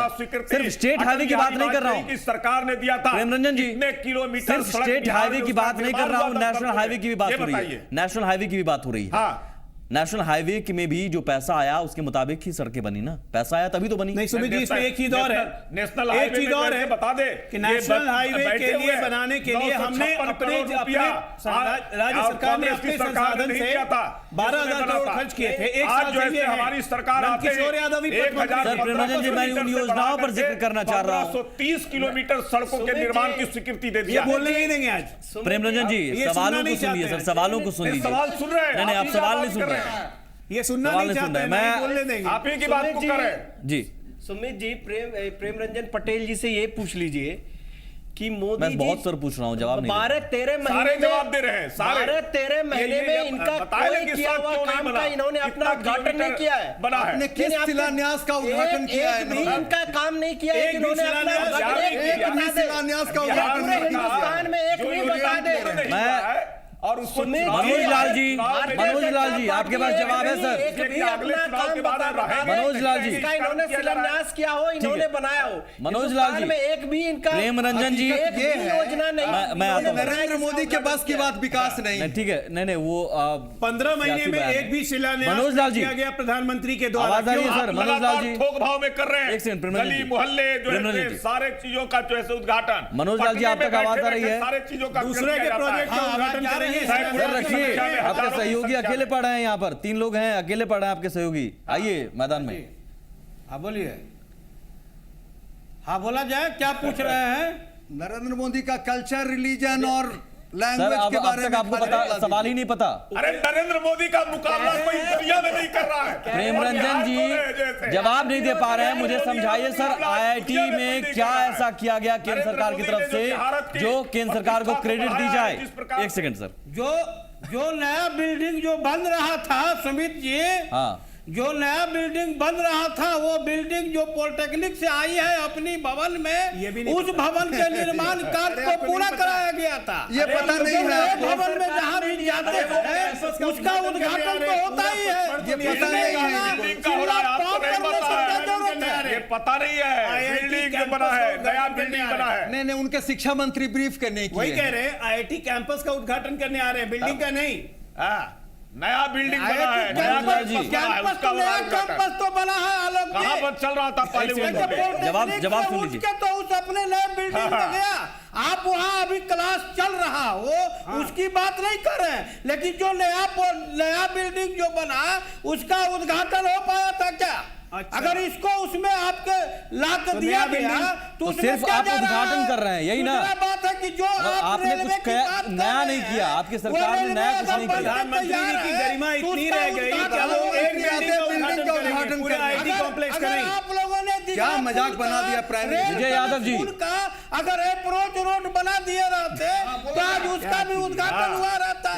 सिर्फ स्टेट हाईवे की बात नहीं कर रहा हूं, सरकार ने दिया था। प्रेमरंजन जी, किलोमीटर सिर्फ स्टेट हाईवे की बात नहीं कर रहा हूं, नेशनल हाईवे की भी बात हो रही है, नेशनल हाईवे की भी बात हो रही है। नेशनल हाईवे में भी जो पैसा आया उसके मुताबिक ही सड़कें बनी ना, पैसा आया तभी तो बनी। नहीं सुमित जी, इसमें एक चीज और है, नेशनल एक चीज और है, बता दे कि नेशनल हाईवे के लिए बनाने के लिए हमने अपने राज्य सरकार ने अपने संसाधन से 12,000 करोड़ खर्च किए थे। एक साल जो है हमारी सरकार आते किशोर यादव भी प्रेमरंजन जी, मैं उन योजनाओं पर जिक्र करना चाह रहा हूं। 130 किलोमीटर सड़कों के निर्माण की स्वीकृति दे दिया। बोलने ही देंगे आज। प्रेमरंजन जी, सवालों को सुनिए सर, सवालों को सुन लीजिए। सवाल सुन रहे हैं, नहीं, आप सवाल नहीं सुन रहे, ये सुनना नहीं चाहते हैं, मैं बोलने देंगे। आप ही की बात को कर रहे हैं जी। सुमित जी, प्रेमरंजन पटेल जी से ये पूछ लीजिए कि मोदी मैं बहुत सर पूछ रहा हूं, जवाब नहीं 12-13 महीने सारे जवाब दे रहे हैं, सारे 12-13 महीने में इनका कोई किया हुआ काम का इन्होंने अपना उद्घाटन नहीं किया है। बना है आपने किस शिलान्यास का उद्घाटन किया है? इनका काम नहीं किया है, इन्होंने अपना शिलान्यास का उद्घाटन हिंदुस्तान में एक भी बता दे। मैं और उसको मनोज लाल जी आपके पास जवाब है सर? मनोज लाल जी, इन्होंने शिलान्यास किया हो, इन्होंने बनाया हो, मनोज लाल जी, में एक भी इनका प्रेमरंजन जी, ये योजना नहीं। मैं आता हूं, नरेंद्र मोदी के बस की बात विकास नहीं। ठीक है, नहीं वो 15 महीने में एक भी शिलान्यास मनोज लाल जी किया गया प्रधानमंत्री के द्वारा। आवाज आ रही है सर? मनोज लाल जी थोक भाव में कर रहे हैं, एक सेकंड, गली मोहल्ले जो है सारे चीजों का जो है उद्घाटन। मनोज लाल जी, आप तक आवाज आ रही है? सारे चीजों का दूसरे के प्रोजेक्ट का उद्घाटन कर रही है। आपके सहयोगी अकेले पढ़ रहे हैं, यहाँ पर 3 लोग हैं, अकेले पढ़ रहे हैं आपके सहयोगी। आइए मैदान में। हाँ बोलिए, हाँ बोला जाए, क्या पूछ रहे हैं? नरेंद्र मोदी का कल्चर, रिलीजन और सर, लैंग्वेज के बारे में आपको पता, सवाल ही नहीं पता। अरे नरेंद्र मोदी का मुकाबला कोई दुनिया में नहीं कर रहा है। प्रेमरंजन जी जवाब नहीं दे पा रहे हैं, मुझे समझाइए सर, आईआईटी में क्या ऐसा किया गया केंद्र सरकार की तरफ से जो केंद्र सरकार को क्रेडिट दी जाए? एक सेकंड सर, जो नया बिल्डिंग जो बन रहा था सुमित जी, हाँ, जो नया बिल्डिंग बन रहा था, वो बिल्डिंग जो पॉलिटेक्निक से आई है अपनी भवन में, उस भवन के निर्माण कार्य को पूरा कराया गया था। ये पता नहीं है भवन में जहाँ भी जाते हैं उसका उद्घाटन तो होता ही है। ये पता नहीं है, ये पता नहीं है, बिल्डिंग बना है, नया बिल्डिंग बना है। नहीं, उनके शिक्षा मंत्री ब्रीफ करने की वही कह रहे हैं, आईआईटी कैंपस का उद्घाटन करने आ रहे हैं, बिल्डिंग का नहीं। नया बिल्डिंग बना है, कैंपस तो बना है आलोक जी। कहां पर चल रहा था पहले? जवाब सुन लीजिए। तो उस अपने नए बिल्डिंग में गया, आप वहां अभी क्लास चल रहा हो, उसकी बात नहीं कर रहे हैं, लेकिन जो नया बिल्डिंग जो बना उसका उद्घाटन हो पाया था क्या? अगर इसको उसमें आपके ला कर दिया गया तो उसमें सिर्फ क्या आप जा रहा उद्घाटन है? कर रहे हैं, यही ना? दूसरा बात है कि जो आप आपने रेलवे कुछ की बात कर नया रहे नहीं हैं, किया, आपकी वो सरकार ने रेलवे नया कुछ अगर नहीं किया। प्रधानमंत्री जी की गरिमा तो इतनी उसका रह गई कि उद्घाटन अब वो होगा। एक बिल्डिंग का उद्घाटन बिल्डिंग का करेंगे, पूरे उद्घाटन आईटी कॉम्प्लेक्स अगर करेंगे। आप लोगों ने क्या मजाक बना दिया प्राइम मिनिस्टर? विजय यादव जी। उनका अगर अप्रोच रोड बना दिए रहते तो आज उसका भी उद्घाटन हुआ रहता।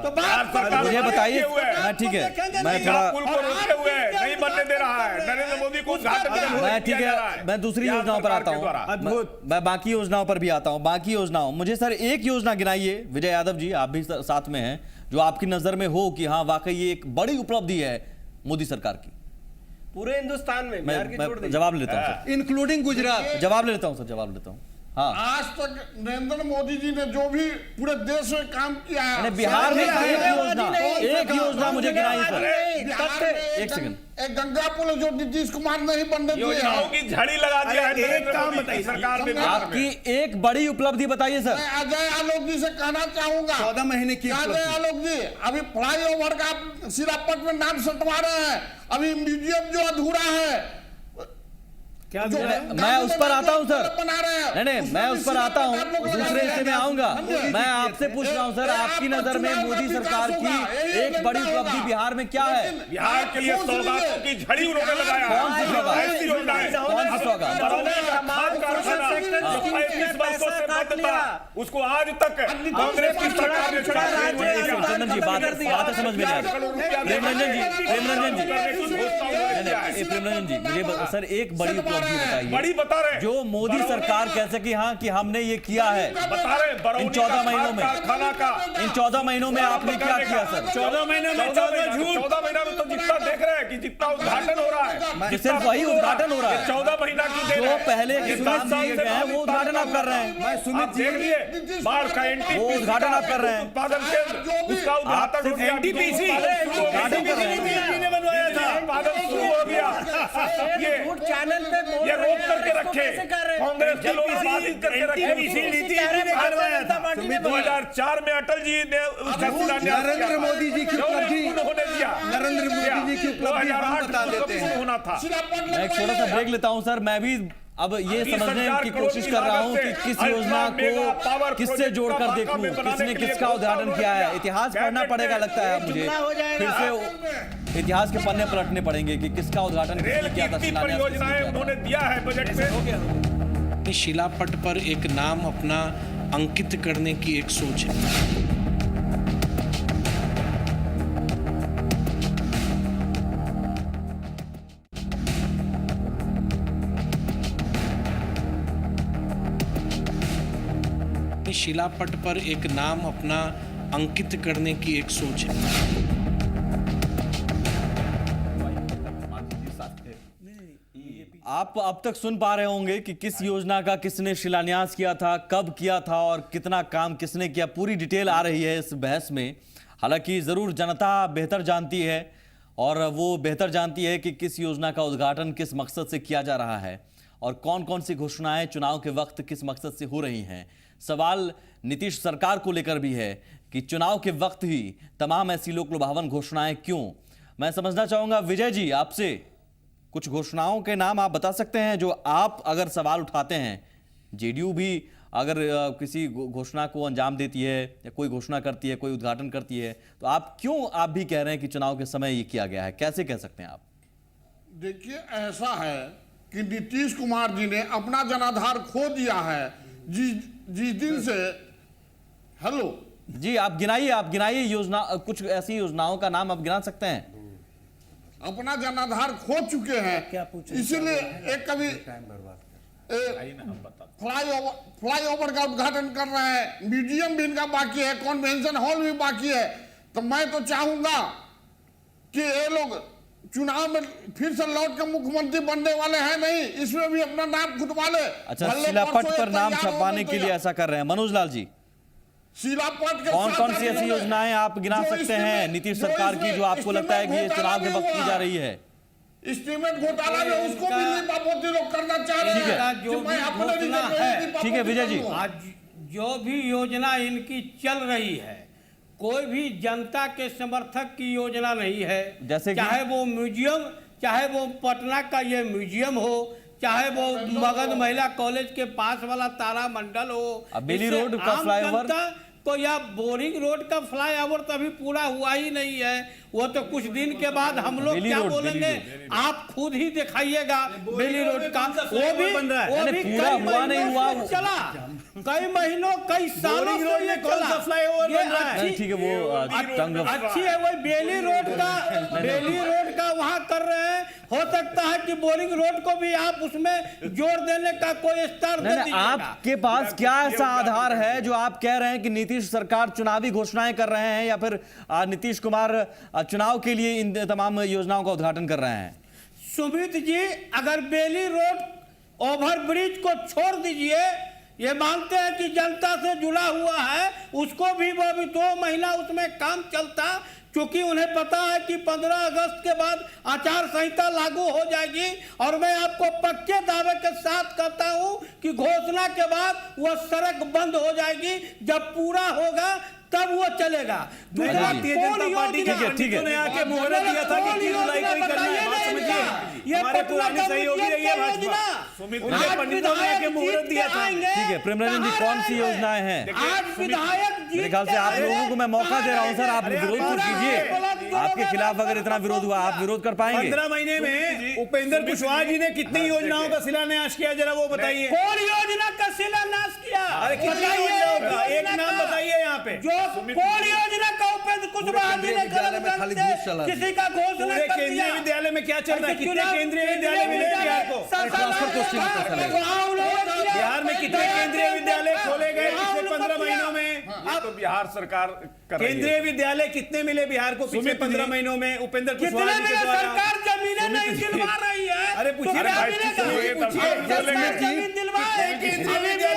तो बात मुझे बताइए, मैं ठीक है, मैं थोड़ा पुल को रोके हुए नहीं बनने दे रहा है नरेंद्र मोदी को उद्घाटन मैं ठीक है, मैं दूसरी योजनाओं पर आता हूँ, अद्भुत। मैं बाकी योजनाओं पर भी आता हूँ। बाकी योजनाओं, मुझे सर एक योजना गिनाइए विजय यादव जी, आप भी साथ में हैं, जो आपकी नजर में हो कि हाँ वाकई ये एक बड़ी उपलब्धि है मोदी सरकार की। पूरे हिंदुस्तान में बिहार की छोड़ मैं दीजिए। जवाब लेता हूँ सर, इंक्लूडिंग गुजरात। जवाब लेता हूँ सर, जवाब लेता हूँ। हाँ, आज तक नरेंद्र मोदी जी ने जो भी पूरे देश में काम किया है, मैंने बिहार में एक योजना मुझे गिनाई सर। बिहार में एक सेकंड। एक गंगा पुल जो नीतीश कुमार नहीं बनने दिए योजनाओं हैं। की झड़ी लगा दिया है अरे, एक नरेंद्र काम मोदी की बताइए, सरकार ने। आपकी एक बड़ी उपलब्धि बताइए सर। मैं अजय आलोक जी से कहना चाहूंगा, 14 महीने की अजय उपलब्धि। आलोक जी अभी फ्लाईओवर का सिरापट में नाम सटवा रहे हैं, अभी म्यूजियम जो अधूरा है, क्या जो मैं उस पर आता हूं सर। बना रहे हैं, नहीं नहीं, मैं उस पर आता हूं, दूसरे हिस्से में आऊंगा। मैं आपसे पूछ रहा हूं सर, आपकी नजर में मोदी सरकार की एक बड़ी उपलब्धि बिहार में क्या है? बिहार के लिए सौगातों की झड़ी उन्होंने लगाया। कौन सी सौगात? ऐसी योजना है। कौन सी सौगात? बरौनी का खाद कारखाना जो 35 वर्षों से बंद था, उसको आज तक कांग्रेस की सरकार ने छुड़ा दिया। चंदन जी, बात समझ में नहीं आ रही। प्रेमरंजन जी, प्रेमरंजन जी, मुझे सर एक बड़ी उपलब्धि बताइए, बड़ी बता रहे जो मोदी सरकार कह सके हाँ कि हमने ये किया है। बता रहे इन 14 महीनों में, कारखाना का इन 14 महीनों में आपने क्या किया सर? 14 महीने में 14 झूठ। 14 महीना में तो जितना देख रहे हैं कि जितना उद्घाटन हो रहा है, सिर्फ वही उद्घाटन हो रहा है। 14 महीना की देर जो है। पहले के ये काम 10 साल दिए से गए हैं वो उद्घाटन आप कर रहे हैं। आप देख लिए बाढ़ का एनटीपीसी वो उद्घाटन आप कर रहे हैं। उत्पादन केंद्र, उसका उद्घाटन हो गया। एनटीपीसी उद्घाटन कर रहे हैं। ने बनवाया था। उत्पादन शुरू हो गया। चैनल पे बोल ये रहे रोक हैं, करके इसको रखे कैसे कर रहे हैं? कांग्रेस के लोग बाधित करके रखे। एनटीपीसी नीति ने करवाया था। 2004 में अटल जी ने उसका शिलान्यास किया नरेंद्र था। मोदी जी की क्यों नहीं उपलब्धि, उन्होंने दिया? नरेंद्र मोदी जी की उपलब्धि हम 2008 बता में देते शुरू हैं। होना था। मैं एक छोटा सा ब्रेक लेता हूं सर, मैं भी अब ये समझने की कोशिश कर रहा हूं कि किस योजना को किससे जोड़कर देखूं, किसने किसका उद्घाटन किया है। इतिहास पढ़ना पड़ेगा लगता है मुझे, फिर से इतिहास के पन्ने पलटने पड़ेंगे कि किसका उद्घाटन रेल किया की था, इतनी शिलान्यास किसने परियोजनाएं किया था। उन्होंने दिया है बजट में। शिलापट पर एक नाम अपना अंकित करने की एक सोच है। शिलापट पर एक नाम अपना अंकित करने की एक सोच है। आप अब तक सुन पा रहे होंगे कि किस योजना का किसने शिलान्यास किया था, कब किया था और कितना काम किसने किया। पूरी डिटेल आ रही है इस बहस में। हालांकि ज़रूर जनता बेहतर जानती है और वो बेहतर जानती है कि किस योजना का उद्घाटन किस मकसद से किया जा रहा है और कौन कौन सी घोषणाएं चुनाव के वक्त किस मकसद से हो रही हैं। सवाल नीतीश सरकार को लेकर भी है कि चुनाव के वक्त ही तमाम ऐसी लोक लुभावन घोषणाएं क्यों। मैं समझना चाहूंगा विजय जी आपसे, कुछ घोषणाओं के नाम आप बता सकते हैं जो आप अगर सवाल उठाते हैं। जेडीयू भी अगर किसी घोषणा को अंजाम देती है या कोई घोषणा करती है, कोई उद्घाटन करती है, तो आप भी कह रहे हैं कि चुनाव के समय ये किया गया है, कैसे कह सकते हैं आप? देखिए, ऐसा है कि नीतीश कुमार जी ने अपना जनाधार खो दिया है। जिस दिन से हेलो जी, आप गिनाइए योजना, कुछ ऐसी योजनाओं का नाम आप गिना सकते हैं। अपना जनाधार खो चुके हैं, इसीलिए एक कभी फ्लाईओवर का उद्घाटन कर रहे हैं, म्यूजियम भी इनका बाकी है, कन्वेंशन हॉल भी बाकी है। तो मैं तो चाहूंगा कि ये लोग चुनाव में फिर से लौट के मुख्यमंत्री बनने वाले हैं नहीं, इसमें भी अपना नाम खुदवा ले। अच्छा, शिलापट पर नाम छपवाने के लिए ऐसा कर रहे हैं। मनोज लाल जी, शिलापट के कौन कौन सी ऐसी योजनाएं आप गिना सकते हैं नीतीश सरकार की जो आपको लगता है कि ये चुनाव के वक्त की जा रही है? स्टीमेंट घोटाला में उसको भी लीपापोती लोग करना चाह रहे हैं। जो भी घोषणा है, ठीक है विजय जी, आज जो भी योजना इनकी चल रही है, कोई भी जनता के समर्थक की योजना नहीं है। जैसे कि? चाहे वो म्यूजियम, चाहे वो पटना का ये म्यूजियम हो, चाहे वो मगध महिला कॉलेज के पास वाला तारा मंडल हो, अब बेली इससे रोड का आम फ्लाईओवर जनता को, या बोरिंग रोड का फ्लाईओवर तो अभी पूरा हुआ ही नहीं है, वो तो कुछ दिन के बाद हम लोग बेली क्या रोड, बोलेंगे, आप खुद ही दिखाइएगा बेली रोड का। वो भी बन रहा है। वो नहीं, भी पूरा कई हुआ नहीं महीनों हुआ। से चला, कई महीनों कई सालों बोरिंग से रोड ये में कौन चला। सा फ्लाईओवर ये बन रहा है? नहीं, ठीक है, वो टंग अच्छी है वही बेली रोड का वहाँ कर रहे हैं। हो सकता है कि बोरिंग रोड को भी आप उसमें जोर देने का कोई स्टार दे नहीं, दीजिएगा। आपके पास क्या ऐसा आधार है जो आप कह रहे हैं कि नीतीश सरकार चुनावी घोषणाएं कर रहे हैं, या फिर नीतीश कुमार चुनाव के लिए इन तमाम योजनाओं का उद्घाटन कर रहे हैं? सुमित जी, अगर बेली रोड ओवरब्रिज को छोड़ दीजिए, ये मानते हैं कि जनता से जुड़ा हुआ है, उसको भी वो अभी 2 महीना उसमें काम चलता, क्योंकि उन्हें पता है कि 15 अगस्त के बाद आचार संहिता लागू हो जाएगी। और मैं आपको पक्के दावे के साथ कहता हूं कि घोषणा के बाद वह सड़क बंद हो जाएगी। जब पूरा होगा तब वो चलेगा। भारतीय जनता पार्टी के पंडितों ने आके मुहूर्त दिया था कि 3 जुलाई को ही करना है। बात समझिए, हमारे पुरानी सहयोगी रही है भाजपा, उनके पंडितों ने आके मुहूर्त दिया था। ठीक है प्रेमरंजन जी, कौन सी योजनाएं हैं? आज विधायक मेरे ख्याल से आप लोगों को मैं मौका दे रहा हूं सर, आप विरोध तो कीजिए। आपके खिलाफ अगर इतना विरोध हुआ, आप विरोध कर पाएंगे? 15 महीने में उपेंद्र कुशवाहा जी ने कितनी योजनाओं का शिलान्यास किया, जरा वो बताइए। कौन योजना का शिलान्यास किया? अरे कितनी योजनाओं का एक नाम बताइए यहाँ पे। जो कौन योजना का उपेंद्र कुशवाहा जी ने किसी का घोषणा पूरे कर केंद्रीय दिया? विद्यालय में क्या चल रहा है? कितने केंद्रीय विद्यालय मिले बिहार को? बिहार में कितने केंद्रीय विद्यालय खोले गए पिछले 15 महीनों में? तो बिहार सरकार कर रही है। केंद्रीय विद्यालय कितने मिले बिहार को पिछले 15 महीनों में उपेंद्र कितने कुशवाहा जी के में द्वारा? सरकार जमीनें नहीं दिलवा रही है? अरे पूछिए, तो क्या भाई, मिलेगा? पूछिए, पूछिए, पूछिए, सरकार जमीन दिलवाए।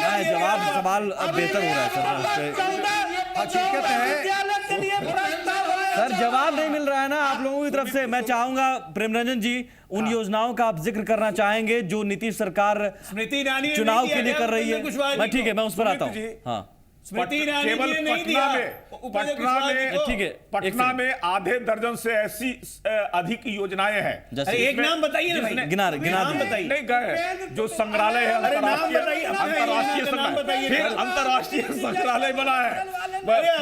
नहीं, जवाब सवाल अब बेहतर हो रहा है हकीकत है विद्यालय के लिए प्रस्ताव है। सर। जवाब नहीं मिल रहा है ना आप लोगों की तरफ से। मैं चाहूंगा प्रेमरंजन जी, उन योजनाओं का आप जिक्र करना चाहेंगे जो नीतीश सरकार स्मृति ईरानी ने चुनाव नहीं के लिए किया कर रही है? उपेंद्र कुशवाहा जी मैं ठीक है, को। मैं उस पर आता सुमित हूँ। जी, हाँ, स्मृति ईरानी केवल जी ने नहीं दिया उपेंद्र कुशवाहा जी को। ठीक है, पटना में आधे दर्जन से ऐसी अधिक योजनाएं हैं। जैसे अरे एक नाम बताइए ना भाई, गिना नाम दीजिए। बताइए। नहीं गए जो संग्रहालय है, अरे नाम बताइए, अंतरराष्ट्रीय नाम बताइए। फिर अंतरराष्ट्रीय संग्रहालय बना है,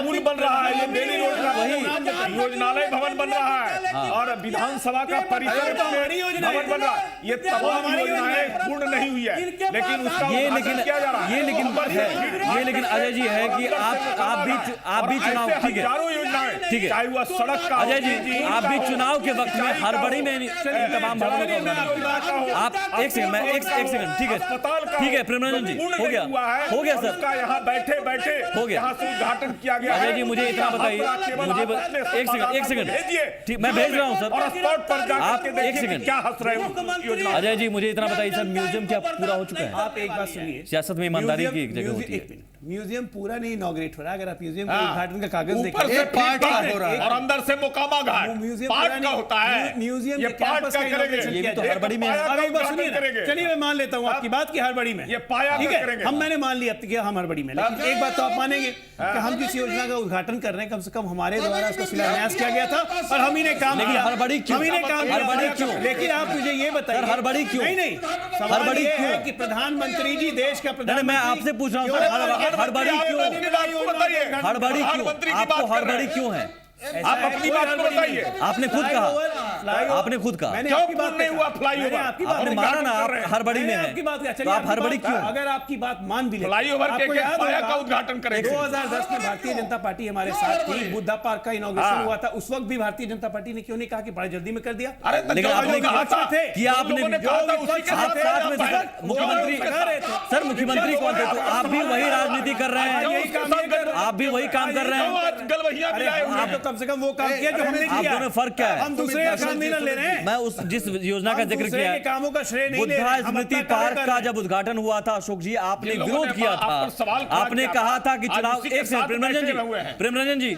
पुल बन रहा है, ये बेली रोड का वही योजनालय भवन बन रहा है, और विधानसभा का परिसर भवन बन रहा है। ये तमाम योजनाएं पूर्ण नहीं हुई है, लेकिन उसका उद्घाटन किया जा रहा है। ये लेकिन अजय जी है कि आप भी चुनाव, ठीक है हजारों योजनाएं, ठीक है, चाहे वह सड़क का, अजय जी आप भी चुनाव के वक्त में हड़बड़ी में इन तमाम भवनों का उद्घाटन। आप एक सेकंड, मैं एक सेकंड, ठीक है ठीक है प्रेमरंजन जी, हो गया सर, यहाँ बैठे बैठे हो गया। यहाँ से उद्घाटन किया गया अजय है। जी मुझे इतना बताइए, मुझे एक सेकंड, ठीक मैं भेज रहा हूँ सर, और स्पॉट पर जाकर आप के एक देखिए सेकंड, कि क्या हंस रहे हो योजना। अजय जी मुझे इतना बताइए सर, म्यूजियम क्या पूरा हो चुका है? आप एक बात सुनिए, सियासत में ईमानदारी की एक जगह होती है। म्यूजियम पूरा नहीं इनॉग्रेट हो रहा है। अगर आप म्यूजियम का उद्घाटन का कागज ऊपर देखें, से पार्ट का हो रहा है और अंदर से मोकामा घाट पार्ट का होता है। म्यूजियम ये पार्ट का करेंगे, ये भी तो हड़बड़ी में है। अब एक बात सुनिए ना, चलिए मैं मान लेता हूँ आपकी बात की हड़बड़ी में, ये पाया ठीक है, करेंगे। हम मैंने मान लिया कि हम हड़बड़ी में, लेकिन एक बात तो आप मानेंगे कि हम जिस योजना का उद्घाटन कर रहे हैं, कम से कम हमारे द्वारा उसका शिलान्यास किया गया था और हम ही ने काम लेकिन किया। हड़बड़ी क्यों? हम ही ने काम किया। हड़बड़ी क्यों? लेकिन आप मुझे ये बताइए, सर, हड़बड़ी क्यों? नहीं सवाल हड़बड़ी ये है क्यों? कि प्रधानमंत्री जी, देश का नहीं, प्रधानमंत्री, मैं आपसे पूछ रहा हूँ सर, हड़बड़ी क्यों? हड़बड़ी क्यों? आपको हड़बड़ी क्यों है? आप अपनी बात को बताइए। आपने खुद कहा, आपने खुद कहा, मैंने क्यों आपकी बात नहीं हुआ फ्लाईओवर? आपकी बात आपने माना ना आप हड़बड़ी में मैंने है, आपकी बात तो आप हड़बड़ी क्यों? अगर आपकी बात मान भी लेते, फ्लाईओवर के आपको याद पाया होगा, का उद्घाटन करेंगे। 2010 में भारतीय जनता पार्टी हमारे साथ थी, बुद्धा पार्क का इनॉग्रेशन हुआ था। उस वक्त भी भारतीय जनता पार्टी ने क्यों नहीं कहा कि बड़ी जल्दी में कर दिया? लेकिन आपने कहा था किया, आपने आप साथ में मुख्यमंत्री, सर मुख्यमंत्री कौन थे? तो आप भी वही राजनीति कर रहे हैं, आप भी वही काम कर रहे हैं। अरे आप तो कम से कम वो काम किया जो हमने आप किया। दोनों फर्क क्या है? हम दूसरे का काम नहीं ले रहे हैं। मैं उस जिस योजना का हम जिक्र दूसरे किया के कामों का श्रेय नहीं ले रहे बुद्धा हैं। हम स्मृति अपना कार्य पार्क कर का रहे हैं। जब उद्घाटन हुआ था अशोक जी, आपने जिन लोगों विरोध ने किया आप पर सवाल था, खड़ा आपने किया कहा था कि आज चुनाव, उसी के एक सेकंड साथ प्रेमरंजन बैठे हुए हैं। जी, प्रेमरंजन जी,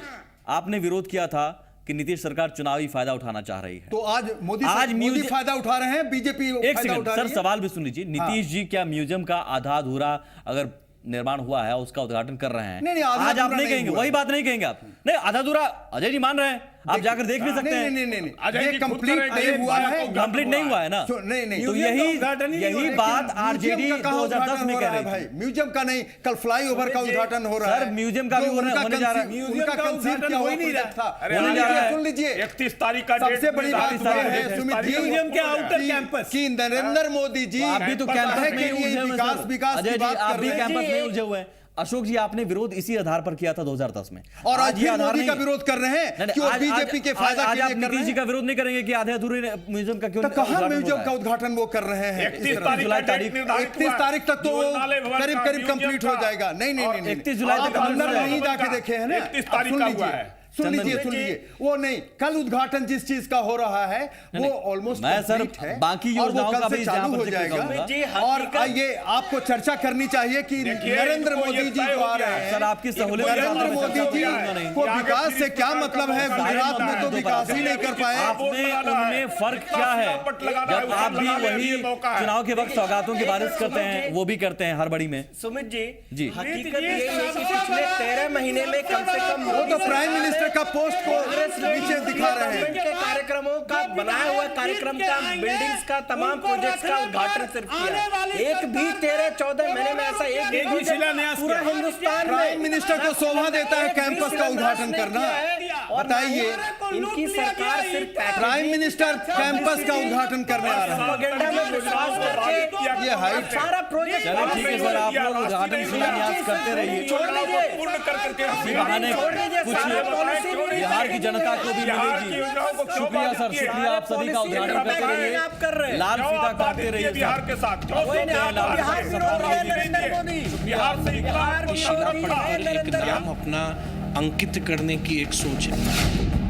आपने विरोध किया था कि नीतीश सरकार चुनावी फायदा उठाना चाह रही है। तो आज मोदी म्यूजियम फायदा उठा रहे हैं, बीजेपी एक फायदा सेकंड उठा सर, रही है। सवाल भी सुन लीजिए। नीतीश जी क्या म्यूजियम का आधा अधूरा अगर निर्माण हुआ है उसका उद्घाटन कर रहे हैं? नहीं, आधा आज आप अधूरा नहीं नहीं कहेंगे, हुआ वही बात नहीं कहेंगे आप? नहीं आधा अधूरा अजय जी मान रहे हैं, आप जाकर देख भी सकते हैं। अजय ये जी खुद कंप्लीट करेंगे, नहीं हुआ है। कंप्लीट नहीं हुआ है ना, नहीं तो यही बात आरजेडी 2010 में कह रही भाई, थी। म्यूजियम का नहीं, कल फ्लाईओवर का उद्घाटन हो रहा है। सर, म्यूजियम का भी होने जा रहा है। उनका कंसीव क्या हो नहीं रहा था, होने जा रहा है। सुन लीजिए, 31 तारीख का सबसे बड़ी बात है सुमित जी, म्यूजियम के आउटर कैंपस कि नरेंद्र मोदी जी आप भी तो कैंपस में ही उलझे हुए हैं सर। विकास अजय की जी बात आप कर भी रहे हैं। कैंपस में उलझे हुए हैं। अशोक जी आपने विरोध इसी आधार पर किया था 2010 में, और आज ये भी आधार मोदी नहीं का है। विरोध कर रहे हैं नहीं, कि आज- बीजेपी के फायदा आज के आप लिए कर रहे नीतीश जी हैं। का विरोध नहीं करेंगे कि आधे अधूरे म्यूजियम का क्यों तो कहाँ उद्घाटन हो म्यूजियम रहा का है? उद्घाटन वो कर रहे हैं? 31 जुलाई तारीख 31 तारीख तक तो करीब करीब कंप्लीट हो जाएगा। नहीं नहीं नहीं 31 जुलाई तक आप कंप्लीट अंदर हो जाएगा। नहीं जाके देखे हैं ना। 31 आप तारीख सुन का लीजिए, हुआ है। सुन चंदन लीजिए जी। सुन लीजिए, वो नहीं, कल उद्घाटन जिस चीज का हो रहा है वो ऑलमोस्ट मैं सर बाकी योजनाओं का भी यहाँ पर हो जिक्र करूंगा। जाएगा। और ये आपको चर्चा करनी चाहिए कि नरेंद्र मोदी जी जो आ रहे हैं, सर आपकी सहूलियत के नरेंद्र हिसाब से मोदी चर्चा जी करूंगा नहीं। को विकास से क्या मतलब है? गुजरात में तो विकास ही नहीं कर पाए। आपने उनमें फर्क क्या है? जब आप भी वही चुनाव के वक्त सौगातों की बारिश करते हैं, वो भी करते हैं हड़बड़ी में। सुमित जी। जी हकीकत ये है कि पिछले 13 महीने में कम से कम वो तो प्राइम मिनिस्टर का पोस्ट को नीचे दिखा रहे हैं। के कार्यक्रमों का बनाया हुआ कार्यक्रम का बिल्डिंग्स का तमाम प्रोजेक्ट्स का उद्घाटन सिर्फ किया। एक भी 13-14 महीने में ऐसा एक भी भी शिलान्यास पूरा किया। हिंदुस्तान प्राइम मिनिस्टर को शोभा देता है कैंपस का उद्घाटन करना। बताइए, इनकी सरकार सिर्फ प्राइम मिनिस्टर कैंपस का उद्घाटन करने आ रहा है। प्रोपेगेंडा में विश्वास करके ये हाइट है। सारा प्रोजेक्ट चलो ठीक है सर, आप लोग उद्घाटन शिलान्यास करते रहिए। छोड़ दीजिए, पूर्ण कर करके इसी बहाने छोड़ दीजिए, कुछ सारा पॉलिसी भी बिहार की जनता को भी मिलेगी। शुक्रिया सर, शुक्रिया, आप सभी का उद्घाटन करते रहिए। आप कर रहे हैं। लाल फीता काटते रहिए बिहार सर। के साथ कोई नहीं, आप लाल बिहार फीता विरोध काटते है रहिए। नरेंद्र मोदी। बिहार से बिहार शिला विरोधी पट है पर एक नरेंद्र नाम अपना अंकित करने की एक सोच है।